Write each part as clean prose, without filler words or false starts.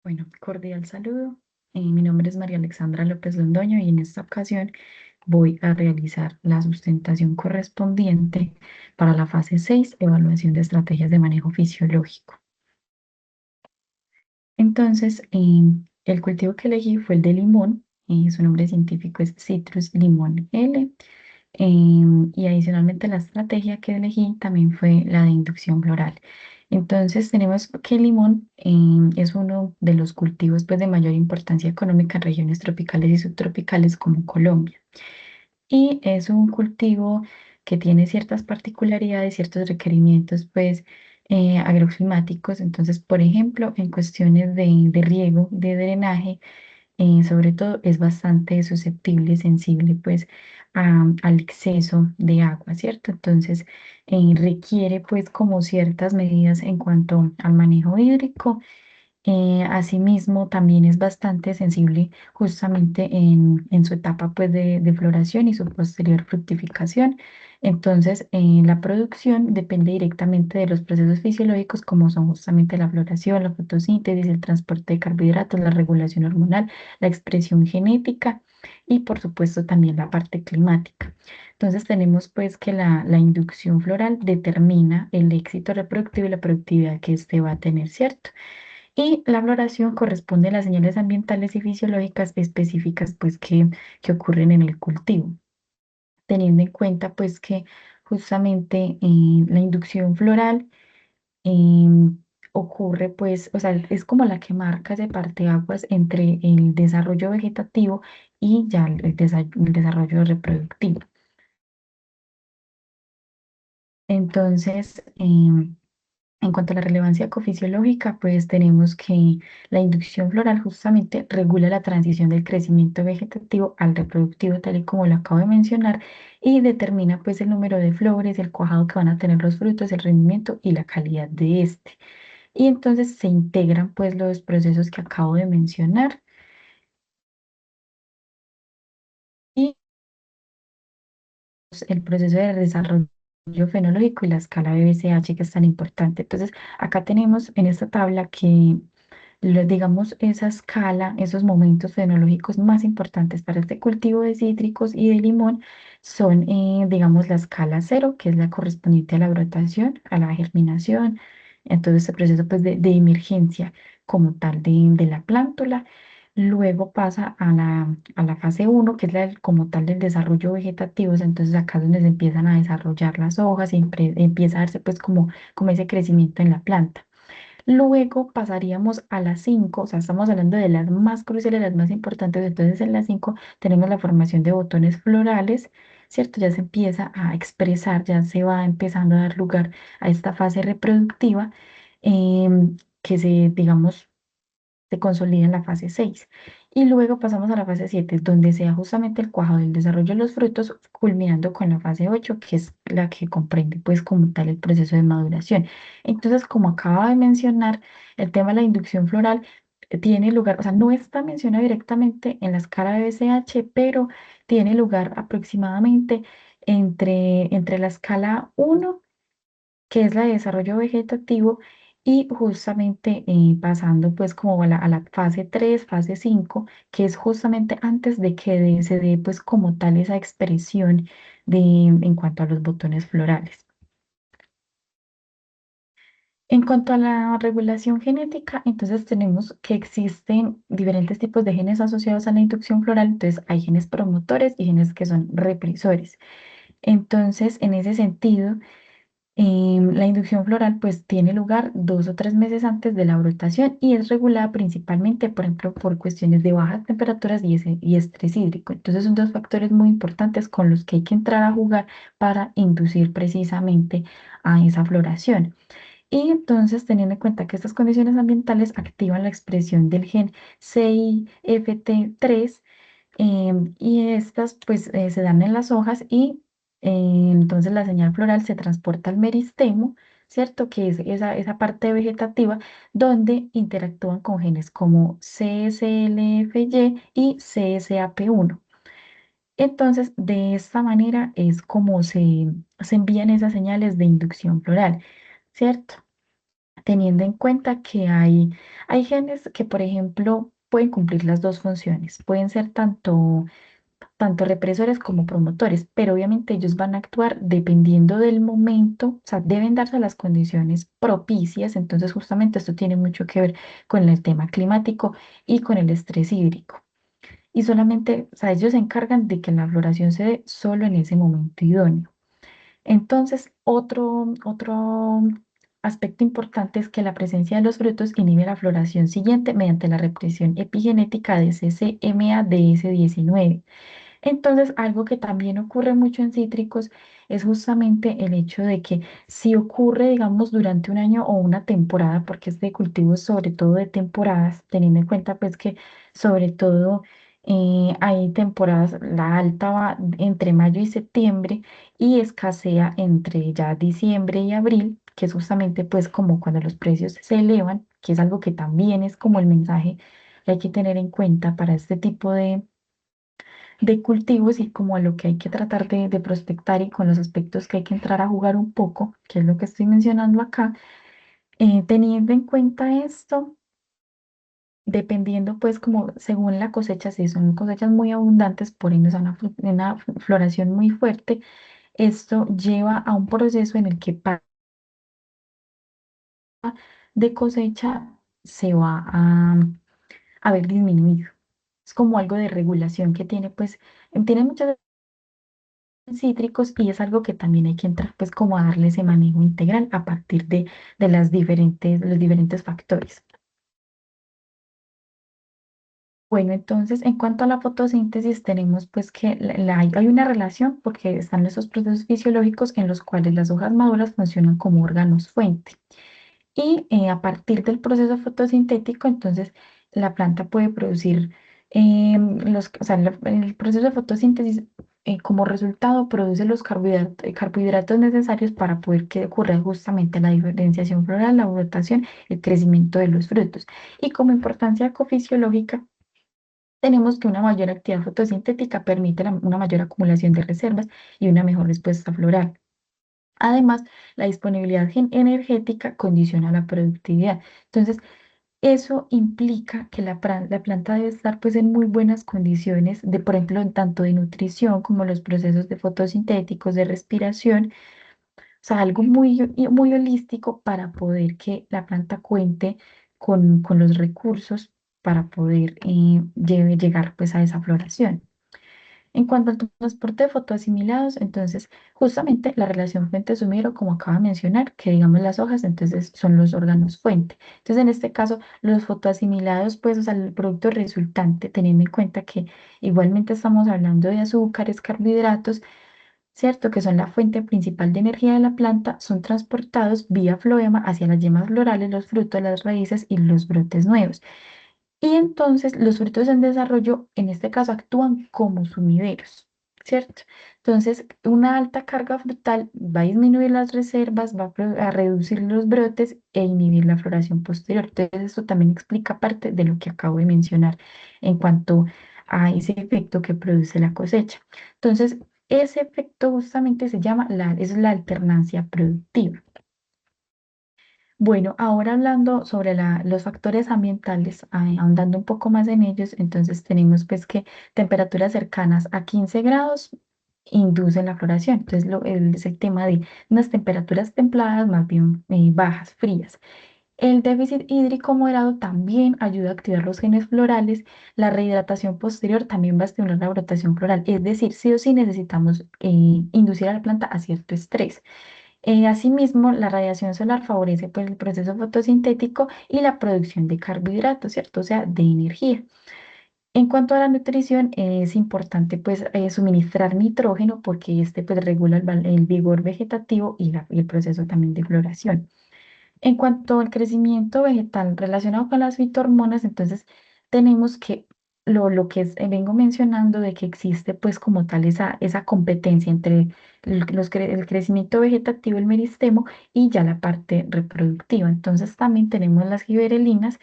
Bueno, cordial saludo. Mi nombre es María Alexandra López Londoño y en esta ocasión voy a realizar la sustentación correspondiente para la fase 6, evaluación de estrategias de manejo fisiológico. Entonces, el cultivo que elegí fue el de limón, su nombre científico es Citrus limón L. Y adicionalmente la estrategia que elegí también fue la de inducción floral. Entonces tenemos que el limón es uno de los cultivos pues, de mayor importancia económica en regiones tropicales y subtropicales como Colombia. Y es un cultivo que tiene ciertas particularidades, ciertos requerimientos pues, agroclimáticos. Entonces, por ejemplo, en cuestiones de riego, de drenaje, sobre todo es bastante susceptible, sensible pues al exceso de agua, ¿cierto? Entonces requiere pues como ciertas medidas en cuanto al manejo hídrico. Asimismo, también es bastante sensible justamente en su etapa pues, de floración y su posterior fructificación. Entonces, la producción depende directamente de los procesos fisiológicos como son justamente la floración, la fotosíntesis, el transporte de carbohidratos, la regulación hormonal, la expresión genética y por supuesto también la parte climática. Entonces, tenemos pues que la inducción floral determina el éxito reproductivo y la productividad que éste va a tener, ¿cierto? Y la floración corresponde a las señales ambientales y fisiológicas específicas pues, que ocurren en el cultivo, teniendo en cuenta pues, que justamente la inducción floral ocurre, pues, o sea, es como la que marca ese parteaguas entre el desarrollo vegetativo y ya el desarrollo reproductivo. Entonces, en cuanto a la relevancia ecofisiológica, pues tenemos que la inducción floral justamente regula la transición del crecimiento vegetativo al reproductivo, tal y como lo acabo de mencionar, y determina pues el número de flores, el cuajado que van a tener los frutos, el rendimiento y la calidad de este. Y entonces se integran pues los procesos que acabo de mencionar y el proceso de desarrollo fenológico y la escala BCH que es tan importante. Entonces, acá tenemos en esta tabla que digamos, esa escala, esos momentos fenológicos más importantes para este cultivo de cítricos y de limón son, digamos, la escala cero, que es la correspondiente a la brotación, a la germinación, entonces este proceso pues, de emergencia como tal de la plántula. Luego pasa a la fase uno que es como tal del desarrollo vegetativo, entonces acá es donde se empiezan a desarrollar las hojas y empieza a darse pues como ese crecimiento en la planta. Luego pasaríamos a las 5, o sea, estamos hablando de las más cruciales, las más importantes. Entonces, en las 5 tenemos la formación de botones florales, ¿cierto? Ya se empieza a expresar, ya se va empezando a dar lugar a esta fase reproductiva que digamos, se consolida en la fase 6. Y luego pasamos a la fase 7 donde se da justamente el cuajado del desarrollo de los frutos, culminando con la fase 8 que es la que comprende, pues, como tal, el proceso de maduración. Entonces, como acaba de mencionar, el tema de la inducción floral tiene lugar, o sea, no está mencionado directamente en la escala de BCH, pero tiene lugar aproximadamente entre la escala 1 que es la de desarrollo vegetativo, y justamente pasando pues como a la fase 3 fase 5 que es justamente antes de que se dé pues como tal esa expresión en cuanto a los botones florales. En cuanto a la regulación genética, entonces tenemos que existen diferentes tipos de genes asociados a la inducción floral, entonces hay genes promotores y genes que son represores. Entonces, en ese sentido, la inducción floral pues tiene lugar 2 o 3 meses antes de la brotación y es regulada principalmente, por ejemplo, por cuestiones de bajas temperaturas y estrés hídrico. Entonces son dos factores muy importantes con los que hay que entrar a jugar para inducir precisamente a esa floración. Y entonces, teniendo en cuenta que estas condiciones ambientales activan la expresión del gen CIFT3, y estas pues se dan en las hojas y entonces la señal floral se transporta al meristemo, ¿cierto? Que es esa parte vegetativa donde interactúan con genes como CSLFY y CSAP1. Entonces, de esta manera es como se envían esas señales de inducción floral, ¿cierto? teniendo en cuenta que hay genes que, por ejemplo, pueden cumplir las dos funciones, pueden ser tanto represores como promotores, pero obviamente ellos van a actuar dependiendo del momento, o sea, deben darse las condiciones propicias, entonces justamente esto tiene mucho que ver con el tema climático y con el estrés hídrico. Y solamente, o sea, ellos se encargan de que la floración se dé solo en ese momento idóneo. Entonces, otro aspecto importante es que la presencia de los frutos inhibe la floración siguiente mediante la represión epigenética de CCMA-DS19. Entonces, algo que también ocurre mucho en cítricos es justamente el hecho de que si ocurre, digamos, durante un año o una temporada, porque este cultivo es sobre todo de temporadas, teniendo en cuenta pues que sobre todo hay temporadas, la alta va entre mayo y septiembre y escasea entre ya diciembre y abril, que es justamente pues como cuando los precios se elevan, que es algo que también es como el mensaje que hay que tener en cuenta para este tipo de cultivos y como a lo que hay que tratar de prospectar y con los aspectos que hay que entrar a jugar un poco, que es lo que estoy mencionando acá, teniendo en cuenta esto, dependiendo pues como según la cosecha, si son cosechas muy abundantes, por ende es una floración muy fuerte, esto lleva a un proceso en el que de cosecha se va a ver disminuido. Es como algo de regulación que tiene, pues, tiene muchas cítricos y es algo que también hay que entrar pues como a darle ese manejo integral a partir de los diferentes factores. Bueno, entonces en cuanto a la fotosíntesis tenemos pues que hay una relación porque están esos procesos fisiológicos en los cuales las hojas maduras funcionan como órganos fuente. Y a partir del proceso fotosintético, entonces la planta puede producir o sea, el proceso de fotosíntesis como resultado produce los carbohidratos necesarios para poder que ocurra justamente la diferenciación floral, la brotación, el crecimiento de los frutos. Y como importancia ecofisiológica, tenemos que una mayor actividad fotosintética permite una mayor acumulación de reservas y una mejor respuesta floral. Además, la disponibilidad energética condiciona la productividad. Entonces, eso implica que la planta debe estar pues en muy buenas condiciones de, por ejemplo, en tanto de nutrición como los procesos de fotosintéticos, de respiración, o sea, algo muy holístico para poder que la planta cuente con los recursos para poder llegar pues a esa floración. En cuanto al transporte de fotoasimilados, entonces justamente la relación fuente-sumidero, como acaba de mencionar, que digamos las hojas, entonces son los órganos fuente. Entonces en este caso, los fotoasimilados, pues, o sea, el producto resultante, teniendo en cuenta que igualmente estamos hablando de azúcares, carbohidratos, ¿cierto? Que son la fuente principal de energía de la planta, son transportados vía floema hacia las yemas florales, los frutos, las raíces y los brotes nuevos. Y entonces los frutos en desarrollo, en este caso, actúan como sumideros, ¿cierto? Entonces, una alta carga frutal va a disminuir las reservas, va a reducir los brotes e inhibir la floración posterior. Entonces, esto también explica parte de lo que acabo de mencionar en cuanto a ese efecto que produce la cosecha. Entonces, ese efecto justamente se llama es la alternancia productiva. Bueno, ahora hablando sobre los factores ambientales, ahondando un poco más en ellos, entonces tenemos pues que temperaturas cercanas a 15 grados inducen la floración. Entonces es el tema de unas temperaturas templadas, más bien bajas, frías. El déficit hídrico moderado también ayuda a activar los genes florales. La rehidratación posterior también va a estimular la brotación floral. Es decir, sí o sí necesitamos inducir a la planta a cierto estrés. Asimismo, la radiación solar favorece pues, el proceso fotosintético y la producción de carbohidratos, ¿cierto? O sea, de energía. En cuanto a la nutrición, es importante pues, suministrar nitrógeno porque este pues, regula el vigor vegetativo y el proceso también de floración. En cuanto al crecimiento vegetal relacionado con las fitohormonas, entonces tenemos que lo que vengo mencionando de que existe pues como tal esa competencia entre el crecimiento vegetativo, el meristemo y ya la parte reproductiva. Entonces también tenemos las giberelinas,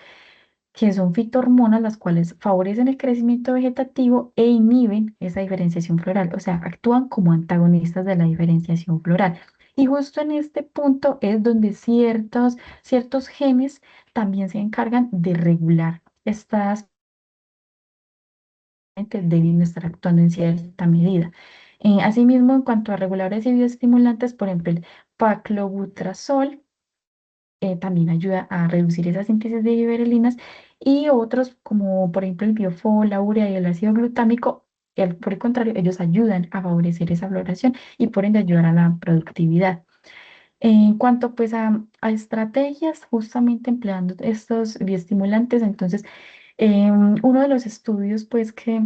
que son fitohormonas las cuales favorecen el crecimiento vegetativo e inhiben esa diferenciación floral, o sea, actúan como antagonistas de la diferenciación floral. Y justo en este punto es donde ciertos genes también se encargan de regular estas deben estar actuando en cierta medida. Asimismo, en cuanto a reguladores y bioestimulantes, por ejemplo, el paclobutrazol también ayuda a reducir esa síntesis de giberelinas y otros como por ejemplo el biofol, la urea y el ácido glutámico, por el contrario, ellos ayudan a favorecer esa floración y por ende ayudar a la productividad. En cuanto pues a estrategias, justamente empleando estos bioestimulantes, entonces uno de los estudios pues que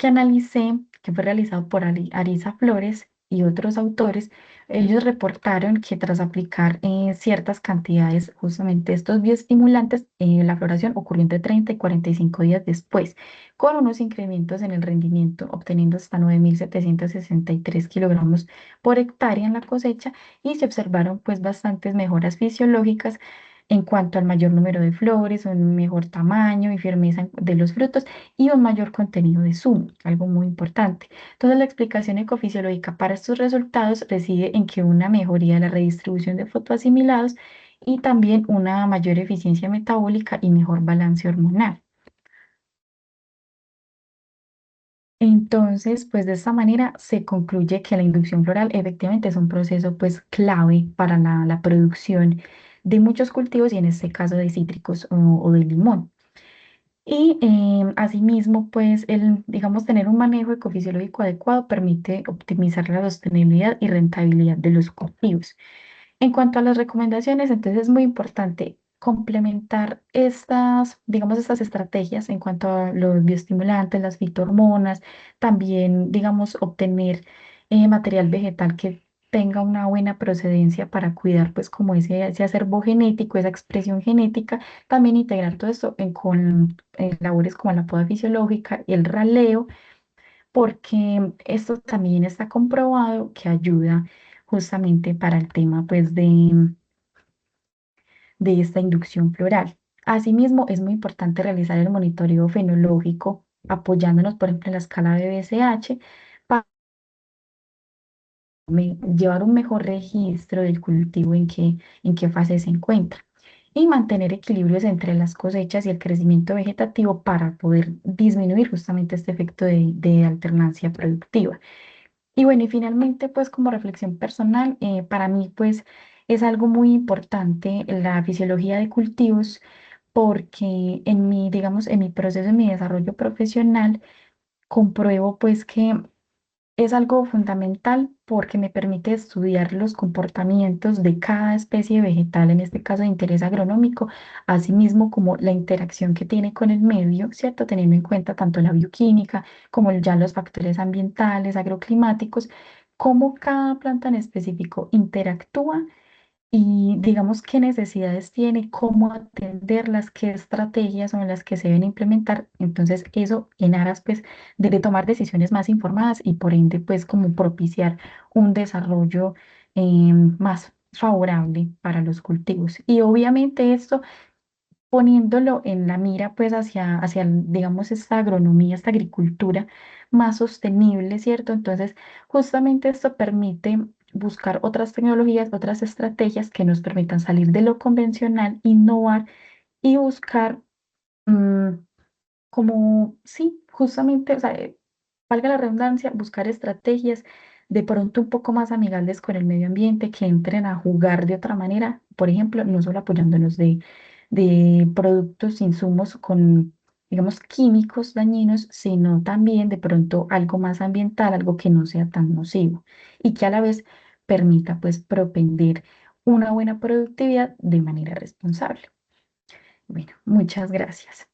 analicé, que fue realizado por Arisa Flores y otros autores, ellos reportaron que tras aplicar ciertas cantidades, justamente estos bioestimulantes, la floración ocurrió entre 30 y 45 días después, con unos incrementos en el rendimiento, obteniendo hasta 9.763 kilogramos por hectárea en la cosecha y se observaron pues bastantes mejoras fisiológicas en cuanto al mayor número de flores, un mejor tamaño y firmeza de los frutos y un mayor contenido de zumo, algo muy importante. Entonces, la explicación ecofisiológica para estos resultados reside en que una mejoría de la redistribución de fotoasimilados y también una mayor eficiencia metabólica y mejor balance hormonal. Entonces, pues de esta manera se concluye que la inducción floral efectivamente es un proceso pues clave para la producción de muchos cultivos y en este caso de cítricos o de limón. Y asimismo, pues digamos, tener un manejo ecofisiológico adecuado permite optimizar la sostenibilidad y rentabilidad de los cultivos. En cuanto a las recomendaciones, entonces es muy importante complementar digamos, estas estrategias en cuanto a los bioestimulantes, las fitohormonas, también, digamos, obtener material vegetal que tenga una buena procedencia para cuidar, pues, como ese acervo genético, esa expresión genética, también integrar todo esto con labores como la poda fisiológica y el raleo porque esto también está comprobado que ayuda justamente para el tema pues de esta inducción floral. Asimismo, es muy importante realizar el monitoreo fenológico apoyándonos, por ejemplo, en la escala de BCH para llevar un mejor registro del cultivo en qué fase se encuentra y mantener equilibrios entre las cosechas y el crecimiento vegetativo para poder disminuir justamente este efecto de alternancia productiva. Y bueno, y finalmente, pues como reflexión personal, para mí, pues es algo muy importante la fisiología de cultivos porque digamos, en mi proceso, en mi desarrollo profesional, compruebo pues que es algo fundamental porque me permite estudiar los comportamientos de cada especie vegetal, en este caso de interés agronómico, asimismo como la interacción que tiene con el medio, ¿cierto? Teniendo en cuenta tanto la bioquímica como ya los factores ambientales, agroclimáticos, cómo cada planta en específico interactúa y digamos qué necesidades tiene, cómo atenderlas, qué estrategias son las que se deben implementar. Entonces, eso en aras pues de tomar decisiones más informadas y por ende pues como propiciar un desarrollo más favorable para los cultivos. Y obviamente esto poniéndolo en la mira pues digamos, esta agronomía, esta agricultura más sostenible, ¿cierto? Entonces, justamente esto permite buscar otras tecnologías, otras estrategias que nos permitan salir de lo convencional, innovar y buscar mm, como, sí, justamente, o sea, valga la redundancia, buscar estrategias de pronto un poco más amigables con el medio ambiente, que entren a jugar de otra manera, por ejemplo, no solo apoyándonos de productos, insumos con, digamos, químicos dañinos, sino también de pronto algo más ambiental, algo que no sea tan nocivo y que a la vez permita, pues, propender una buena productividad de manera responsable. Bueno, muchas gracias.